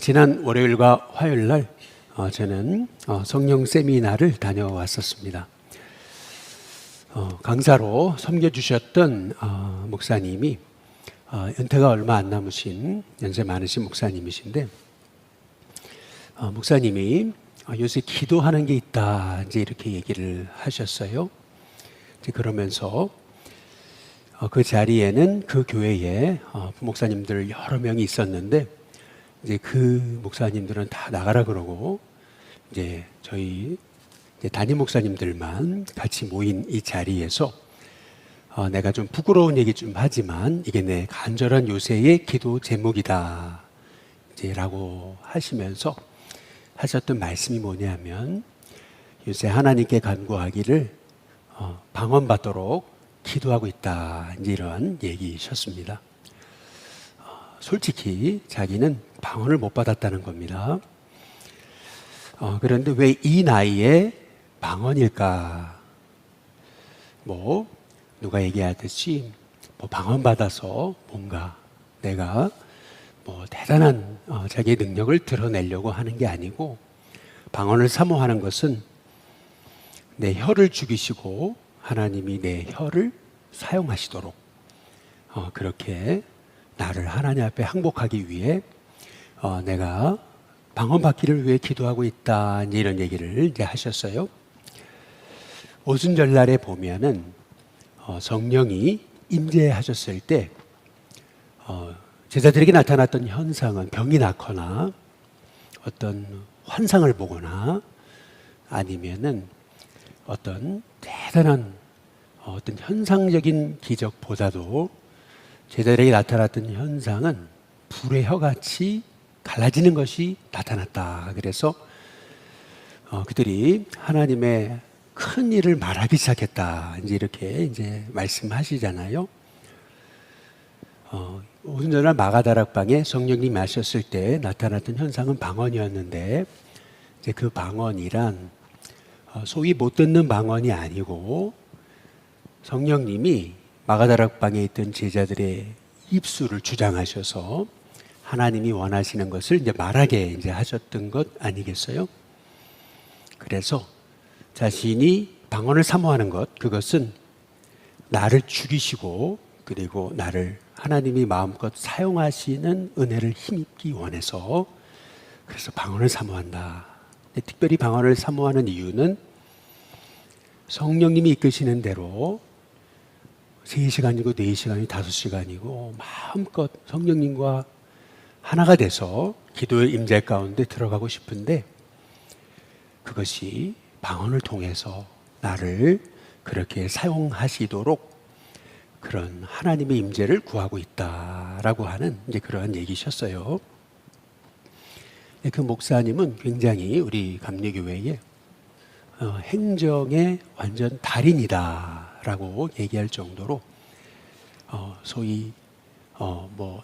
지난 월요일과 화요일 날 저는 성령 세미나를 다녀왔었습니다. 강사로 섬겨주셨던 목사님이 연태가 얼마 안 남으신 연세 많으신 목사님이신데 목사님이 요새 기도하는 게 있다 이제 이렇게 얘기를 하셨어요. 이제 그러면서 그 자리에는 그 교회에 부목사님들 여러 명이 있었는데 이제 그 목사님들은 다 나가라 그러고 이제 저희 담임 목사님들만 같이 모인 이 자리에서 내가 좀 부끄러운 얘기 좀 하지만 이게 내 간절한 요새의 기도 제목이다 이제 라고 하시면서 하셨던 말씀이 뭐냐면 요새 하나님께 간구하기를 방언받도록 기도하고 있다 이제 이런 얘기셨습니다. 솔직히 자기는 방언을 못 받았다는 겁니다. 그런데 왜 이 나이에 방언일까? 누가 얘기하듯이 방언 받아서 뭔가 내가 대단한 자기의 능력을 드러내려고 하는 게 아니고 방언을 사모하는 것은 내 혀를 죽이시고 하나님이 내 혀를 사용하시도록 그렇게 나를 하나님 앞에 항복하기 위해 내가 방언 받기를 위해 기도하고 있다 이제 이런 얘기를 이제 하셨어요. 오순절날에 보면은 성령이 임재하셨을 때 제자들에게 나타났던 현상은 병이 낫거나 어떤 환상을 보거나 아니면은 어떤 대단한 어떤 현상적인 기적보다도 제자들에게 나타났던 현상은 불의 혀같이 갈라지는 것이 나타났다. 그래서 그들이 하나님의 큰 일을 말하기 시작했다. 이제 말씀하시잖아요. 오순절날 마가다락방에 성령님이 하셨을 때 나타났던 현상은 방언이었는데 이제 그 방언이란 소위 못 듣는 방언이 아니고 성령님이 마가다락방에 있던 제자들의 입술을 주장하셔서 하나님이 원하시는 것을 이제 말하게 이제 하셨던 것 아니겠어요? 그래서 자신이 방언을 사모하는 것, 그것은 나를 죽이시고 그리고 나를 하나님이 마음껏 사용하시는 은혜를 힘입기 원해서 그래서 방언을 사모한다. 특별히 방언을 사모하는 이유는 성령님이 이끄시는 대로 3시간이고 4시간이고 5시간이고 마음껏 성령님과 하나가 돼서 기도의 임재 가운데 들어가고 싶은데 그것이 방언을 통해서 나를 그렇게 사용하시도록 그런 하나님의 임재를 구하고 있다라고 하는 이제 그러한 얘기셨어요. 그 목사님은 굉장히 우리 감리교회에 행정의 완전 달인이다라고 얘기할 정도로 소위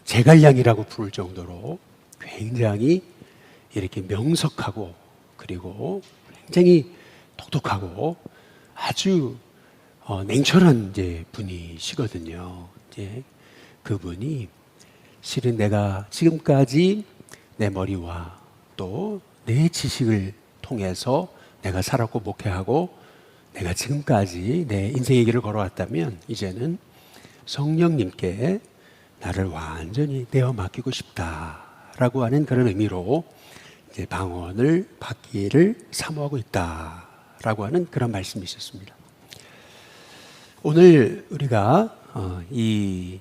제갈량이라고 부를 정도로 굉장히 이렇게 명석하고 그리고 굉장히 똑똑하고 아주 냉철한 이제 분이시거든요. 이제 그분이 실은 내가 지금까지 내 머리와 또 내 지식을 통해서 내가 살았고 목회하고 내가 지금까지 내 인생의 길을 걸어왔다면 이제는 성령님께 나를 완전히 내어 맡기고 싶다라고 하는 그런 의미로 이제 방언을 받기를 사모하고 있다라고 하는 그런 말씀이셨습니다. 오늘 우리가 이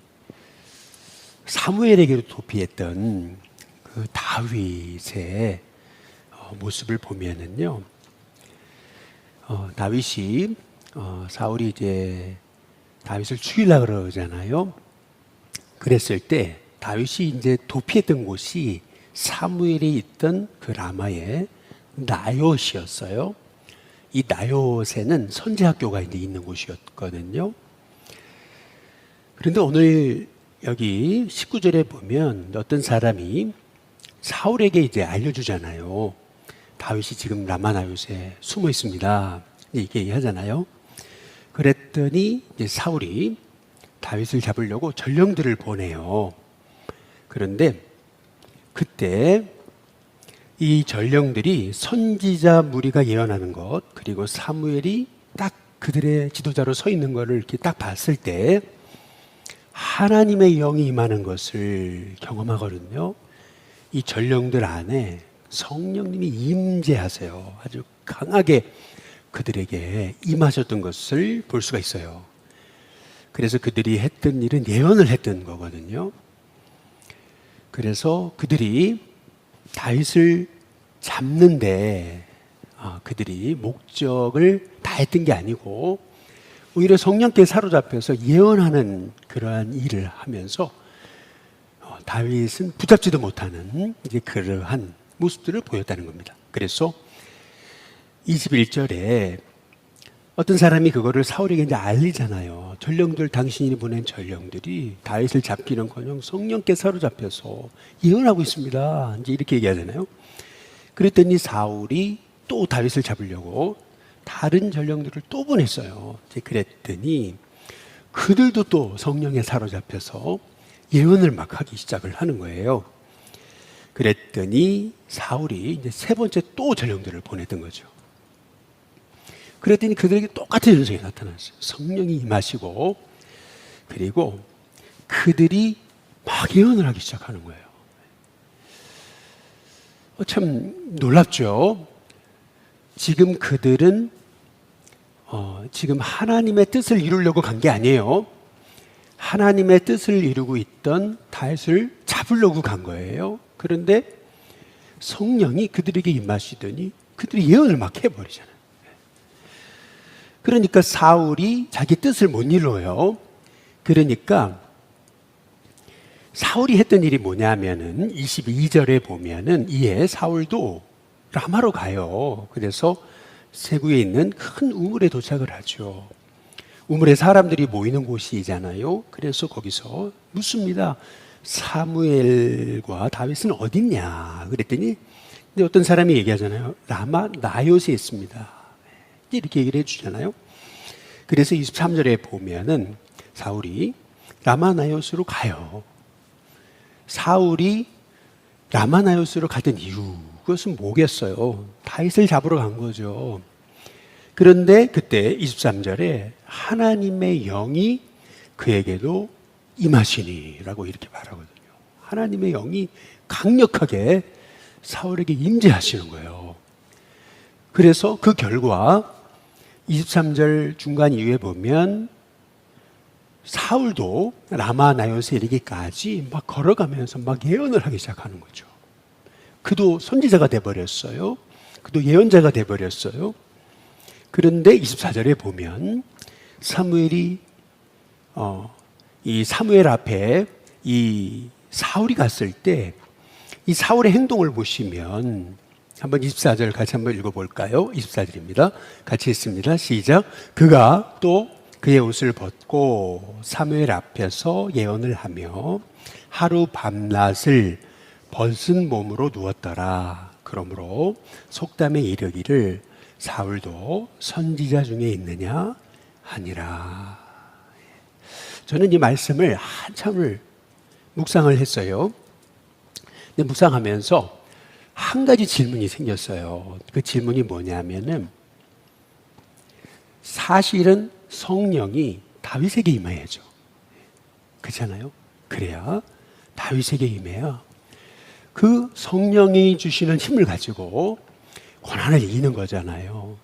사무엘에게도 도피했던 그 다윗의 모습을 보면은요, 다윗이 사울이 이제 다윗을 죽이려고 그러잖아요. 그랬을 때 다윗이 이제 도피했던 곳이 사무엘이 있던 그 라마의 나요시였어요. 이 나요세는 선지학교가 이제 있는 곳이었거든요. 그런데 오늘 여기 19절에 보면 어떤 사람이 사울에게 이제 알려주잖아요. 다윗이 지금 라마 나요시에 숨어 있습니다. 이렇게 얘기하잖아요. 그랬더니 이제 사울이 다윗을 잡으려고 전령들을 보내요. 그런데 그때 이 전령들이 선지자 무리가 예언하는 것, 그리고 사무엘이 딱 그들의 지도자로 서 있는 것을 이렇게 딱 봤을 때 하나님의 영이 임하는 것을 경험하거든요. 이 전령들 안에 성령님이 임재하세요. 아주 강하게 그들에게 임하셨던 것을 볼 수가 있어요. 그래서 그들이 했던 일은 예언을 했던 거거든요. 그래서 그들이 다윗을 잡는데 그들이 목적을 다했던 게 아니고 오히려 성령께 사로잡혀서 예언하는 그러한 일을 하면서 다윗은 붙잡지도 못하는 이제 그러한 모습들을 보였다는 겁니다. 그래서 21절에 어떤 사람이 그거를 사울에게 이제 알리잖아요. 전령들, 당신이 보낸 전령들이 다윗을 잡기는커녕 성령께 사로잡혀서 예언하고 있습니다. 이제 이렇게 얘기하잖아요. 그랬더니 사울이 또 다윗을 잡으려고 다른 전령들을 또 보냈어요. 이제 그랬더니 그들도 또 성령에 사로잡혀서 예언을 막 하기 시작을 하는 거예요. 그랬더니 사울이 이제 세 번째 또 전령들을 보냈던 거죠. 그랬더니 그들에게 똑같은 현상이 나타났어요. 성령이 임하시고 그리고 그들이 막 예언을 하기 시작하는 거예요. 참 놀랍죠. 지금 그들은 지금 하나님의 뜻을 이루려고 간 게 아니에요. 하나님의 뜻을 이루고 있던 다윗을 잡으려고 간 거예요. 그런데 성령이 그들에게 임하시더니 그들이 예언을 막 해버리잖아요. 그러니까 사울이 자기 뜻을 못 이뤄요. 그러니까 사울이 했던 일이 뭐냐면은 22절에 보면은 이에 사울도 라마로 가요. 그래서 세구에 있는 큰 우물에 도착을 하죠. 우물에 사람들이 모이는 곳이잖아요. 그래서 거기서 묻습니다. 사무엘과 다윗은 어딨냐? 그랬더니 어떤 사람이 얘기하잖아요. 라마 나요스에 있습니다. 이렇게 얘기를 해주잖아요. 그래서 23절에 보면은 사울이 라마 나요스로 가요. 사울이 라마 나요스로 가던 이유, 그것은 뭐겠어요? 다윗을 잡으러 간 거죠. 그런데 그때 23절에 하나님의 영이 그에게도 임하시니라고 이렇게 말하거든요. 하나님의 영이 강력하게 사울에게 임재하시는 거예요. 그래서 그 결과 23절 중간 이후에 보면 사울도 라마 나요스에 이르기까지 막 걸어가면서 막 예언을 하기 시작하는 거죠. 그도 선지자가 돼버렸어요. 그도 예언자가 돼버렸어요. 그런데 24절에 보면 사무엘이 이 사무엘 앞에 이 사울이 갔을 때 이 사울의 행동을 보시면 한번 24절 같이 한번 읽어볼까요? 24절입니다. 같이 읽습니다. 시작. 그가 또 그의 옷을 벗고 사무엘 앞에서 예언을 하며 하루 밤낮을 벗은 몸으로 누웠더라. 그러므로 속담에 이르기를 사울도 선지자 중에 있느냐 하니라. 저는 이 말씀을 한참을 묵상을 했어요. 근데 묵상하면서 한 가지 질문이 생겼어요. 그 질문이 뭐냐면은 사실은 성령이 다윗에게 임해야죠. 그렇잖아요. 그래야 다윗에게 임해야 그 성령이 주시는 힘을 가지고 고난을 이기는 거잖아요.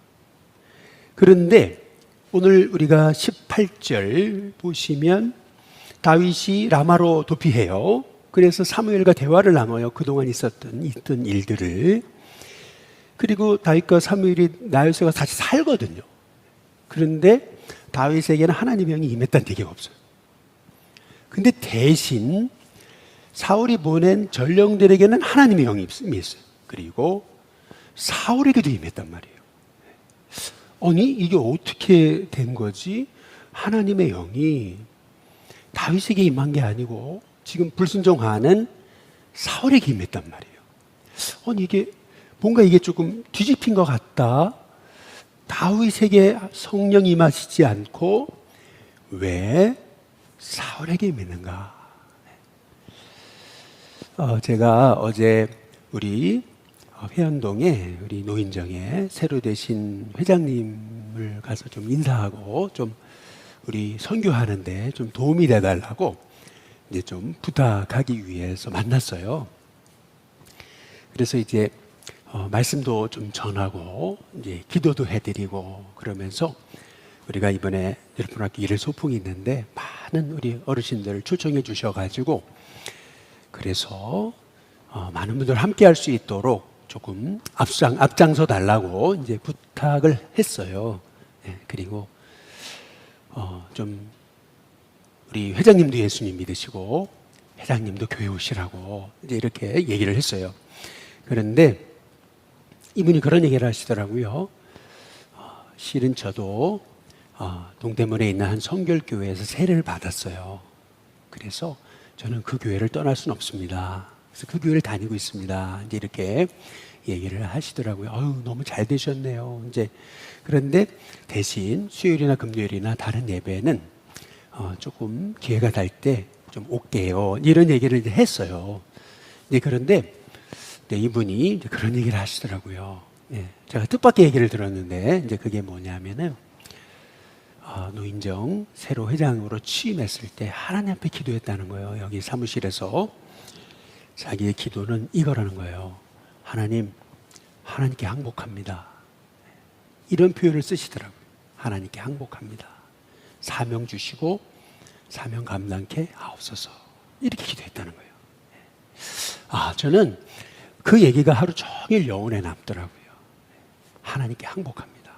그런데 오늘 우리가 18절 보시면 다윗이 라마로 도피해요. 그래서 사무엘과 대화를 나눠요. 그동안 있던 일들을. 그리고 다윗과 사무엘이 나요스가 다시 살거든요. 그런데 다윗에게는 하나님의 영이 임했다는 얘기가 없어요. 근데 대신 사울이 보낸 전령들에게는 하나님의 영이 임했어요. 그리고 사울에게도 임했단 말이에요. 아니 이게 어떻게 된 거지? 하나님의 영이 다윗에게 임한 게 아니고 지금 불순종하는 사울에게 임했단 말이에요. 아니 이게 뭔가 이게 조금 뒤집힌 것 같다. 다윗에게 성령이 임하시지 않고 왜 사울에게 임했는가? 제가 어제 우리 회원동에 우리 노인정에 새로 되신 회장님을 가서 좀 인사하고 좀 우리 선교하는데 좀 도움이 돼달라고 이제 좀 부탁하기 위해서 만났어요. 그래서 이제 말씀도 좀 전하고 이제 기도도 해드리고 그러면서 우리가 이번에 열분학교 1일 소풍이 있는데 많은 우리 어르신들 초청해 주셔가지고 그래서 많은 분들 함께 할 수 있도록 조금 앞장서 달라고 이제 부탁을 했어요. 네, 그리고 좀 우리 회장님도 예수님 믿으시고 회장님도 교회 오시라고 이제 이렇게 얘기를 했어요. 그런데 이분이 그런 얘기를 하시더라고요. 실은 저도 동대문에 있는 한 성결교회에서 세례를 받았어요. 그래서 저는 그 교회를 떠날 수는 없습니다. 그래서 그 교회를 다니고 있습니다. 이제 이렇게 얘기를 하시더라고요. 너무 잘 되셨네요. 이제 그런데 대신 수요일이나 금요일이나 다른 예배는 조금 기회가 될 때 좀 올게요. 이런 얘기를 이제 했어요. 이제 그런데 이분이 이제 그런 얘기를 하시더라고요. 제가 뜻밖의 얘기를 들었는데 이제 그게 뭐냐면은 노인정 새로 회장으로 취임했을 때 하나님 앞에 기도했다는 거예요. 여기 사무실에서 자기의 기도는 이거라는 거예요. 하나님께 항복합니다. 이런 표현을 쓰시더라고요. 하나님께 항복합니다. 사명 주시고 사명 감당케 하옵소서. 이렇게 기도했다는 거예요. 저는 그 얘기가 하루 종일 영혼에 남더라고요. 하나님께 항복합니다.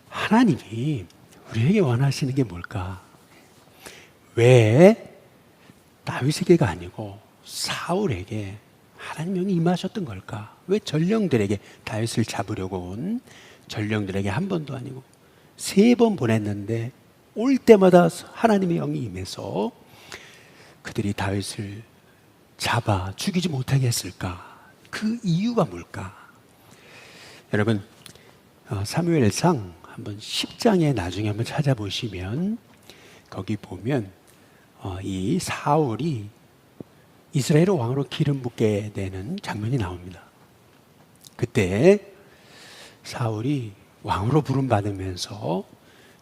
하나님이 우리에게 원하시는 게 뭘까? 왜 다윗에게가 아니고 사울에게 하나님 영이 임하셨던 걸까? 왜 전령들에게 다윗을 잡으려고 온 전령들에게 한 번도 아니고 3번 보냈는데 올 때마다 하나님의 영이 임해서 그들이 다윗을 잡아 죽이지 못하게 했을까? 그 이유가 뭘까? 여러분 사무엘상 한번 10장에 나중에 한번 찾아보시면 거기 보면 이 사울이 이스라엘 왕으로 기름 붓게 되는 장면이 나옵니다. 그때 사울이 왕으로 부름받으면서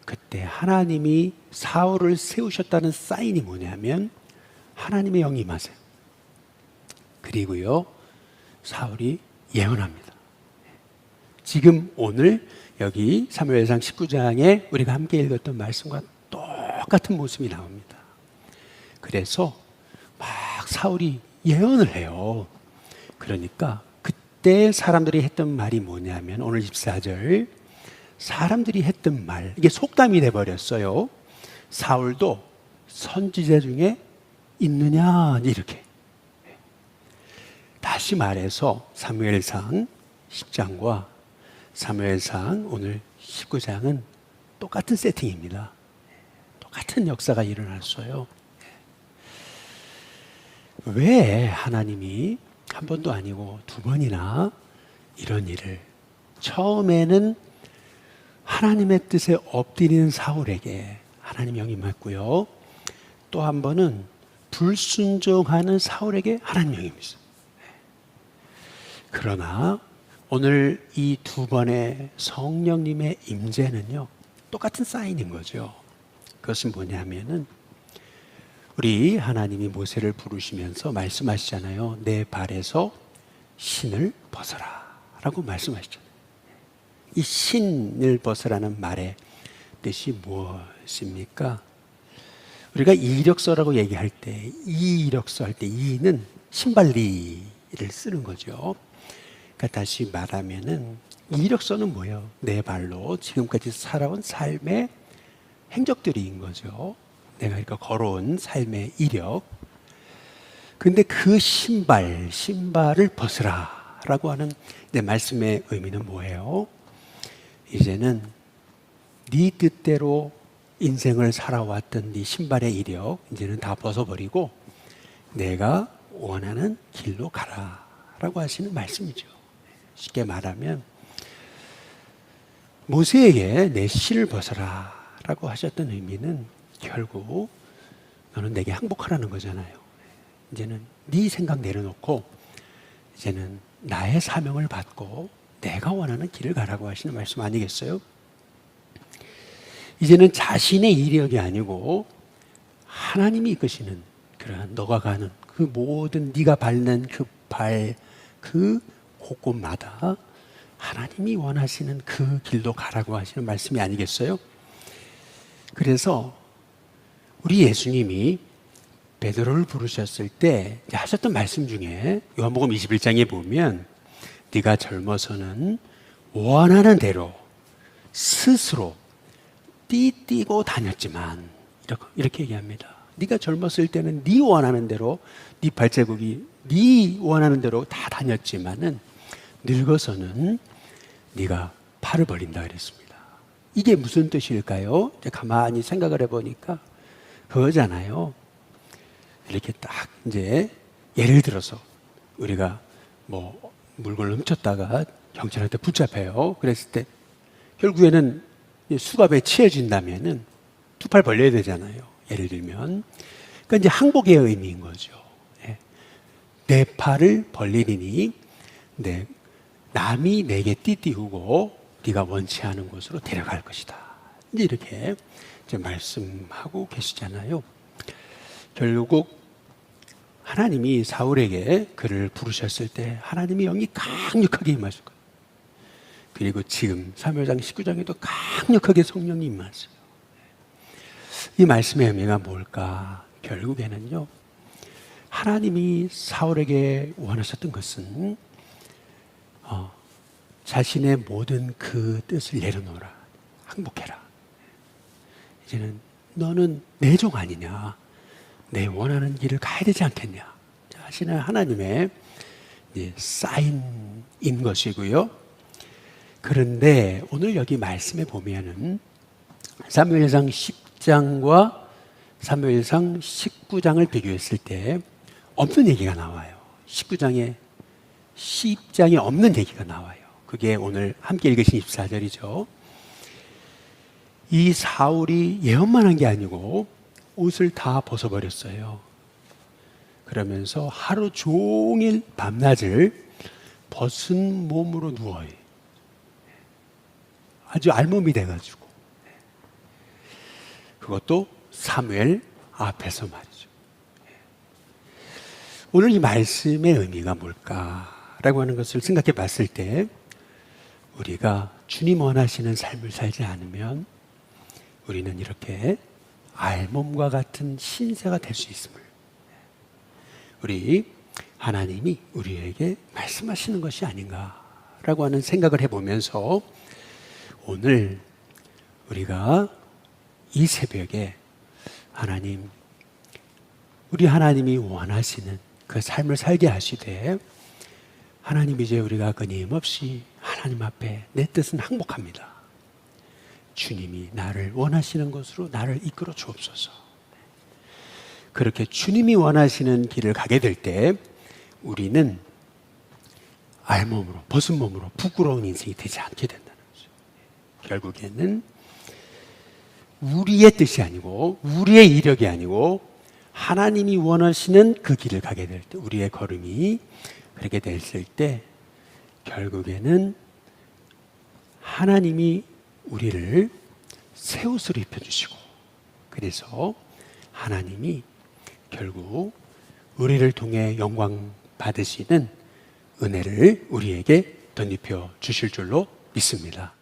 그때 하나님이 사울을 세우셨다는 사인이 뭐냐면 하나님의 영이 임하세요. 그리고요 사울이 예언합니다. 지금 오늘 여기 사무엘상 19장에 우리가 함께 읽었던 말씀과 똑같은 모습이 나옵니다. 그래서 막 사울이 예언을 해요. 그러니까 그때 사람들이 했던 말이 뭐냐면 오늘 24절 사람들이 했던 말 이게 속담이 돼버렸어요. 사울도 선지자 중에 있느냐 이렇게. 다시 말해서 사무엘상 10장과 사무엘상 오늘 19장은 똑같은 세팅입니다. 똑같은 역사가 일어났어요. 왜 하나님이 한 번도 아니고 2번이나 이런 일을 처음에는 하나님의 뜻에 엎드리는 사울에게 하나님 영이 임했고요. 또 한 번은 불순종하는 사울에게 하나님 영이 임했어요. 그러나 오늘 이 2번의 성령님의 임재는요 똑같은 사인인 거죠. 그것은 뭐냐면은 우리 하나님이 모세를 부르시면서 말씀하시잖아요. 내 발에서 신을 벗어라 라고 말씀하시잖아요. 이 신을 벗으라는 말의 뜻이 무엇입니까? 우리가 이력서라고 얘기할 때 이력서 할 때 이는 신발리를 쓰는 거죠. 그러니까 다시 말하면은 이력서는 뭐예요? 내 발로 지금까지 살아온 삶의 행적들인 거죠. 내가 이렇게 걸어온 삶의 이력. 근데 그 신발을 벗으라 라고 하는 내 말씀의 의미는 뭐예요? 이제는 네 뜻대로 인생을 살아왔던 네 신발의 이력 이제는 다 벗어버리고 내가 원하는 길로 가라 라고 하시는 말씀이죠. 쉽게 말하면 모세에게 내 신을 벗어라 라고 하셨던 의미는 결국 너는 내게 항복하라는 거잖아요. 이제는 네 생각 내려놓고 이제는 나의 사명을 받고 내가 원하는 길을 가라고 하시는 말씀 아니겠어요? 이제는 자신의 이력이 아니고 하나님이 이끄시는 그러한 너가 가는 그 모든 네가 밟는 그 곳곳마다 하나님이 원하시는 그 길로 가라고 하시는 말씀이 아니겠어요? 그래서 우리 예수님이 베드로를 부르셨을 때 하셨던 말씀 중에 요한복음 21장에 보면 네가 젊어서는 원하는 대로 스스로 띠뛰고 다녔지만 이렇게 얘기합니다. 네가 젊었을 때는 네 원하는 대로 네 발자국이 네 원하는 대로 다 다녔지만은 늙어서는 네가 팔을 벌린다 그랬습니다. 이게 무슨 뜻일까요? 가만히 생각을 해보니까 그거잖아요. 이렇게 딱 이제 예를 들어서 우리가 뭐 물건을 훔쳤다가 경찰한테 붙잡혀요. 그랬을 때 결국에는 수갑에 치여진다면은 두 팔 벌려야 되잖아요. 예를 들면. 그러니까 이제 항복의 의미인 거죠. 내 팔을 벌리니 남이 내게 띠띠우고 네가 원치 않은 곳으로 데려갈 것이다. 이제 이렇게 이제 말씀하고 계시잖아요. 결국 하나님이 사울에게 그를 부르셨을 때 하나님의 영이 강력하게 임하실 거예요. 그리고 지금 사무엘상 19장에도 강력하게 성령이 임하세요. 이 말씀의 의미가 뭘까? 결국에는요, 하나님이 사울에게 원하셨던 것은 자신의 모든 그 뜻을 내려놓으라. 항복해라. 이제는 너는 내 종 아니냐? 내 원하는 길을 가야 되지 않겠냐? 하시는 하나님의 사인인 것이고요. 그런데 오늘 여기 말씀에 보면은 사무엘상 10장과 사무엘상 19장을 비교했을 때 없는 얘기가 나와요. 19장에 10장에 없는 얘기가 나와요. 그게 오늘 함께 읽으신 24절이죠. 이 사울이 예언만 한 게 아니고 옷을 다 벗어버렸어요. 그러면서 하루 종일 밤낮을 벗은 몸으로 누워요. 아주 알몸이 돼가지고. 그것도 사무엘 앞에서 말이죠. 오늘 이 말씀의 의미가 뭘까라고 하는 것을 생각해 봤을 때 우리가 주님 원하시는 삶을 살지 않으면 우리는 이렇게 알몸과 같은 신세가 될 수 있음을 우리 하나님이 우리에게 말씀하시는 것이 아닌가라고 하는 생각을 해보면서 오늘 우리가 이 새벽에 하나님, 우리 하나님이 원하시는 그 삶을 살게 하시되 하나님 이제 우리가 끊임없이 하나님 앞에 내 뜻은 항복합니다. 주님이 나를 원하시는 것으로 나를 이끌어 주옵소서. 그렇게 주님이 원하시는 길을 가게 될 때 우리는 알몸으로 벗은 몸으로 부끄러운 인생이 되지 않게 된다는 거죠. 결국에는 우리의 뜻이 아니고 우리의 이력이 아니고 하나님이 원하시는 그 길을 가게 될 때 우리의 걸음이 그렇게 됐을 때 결국에는 하나님이 우리를 새 옷을 입혀주시고 그래서 하나님이 결국 우리를 통해 영광 받으시는 은혜를 우리에게 덧입혀 주실 줄로 믿습니다.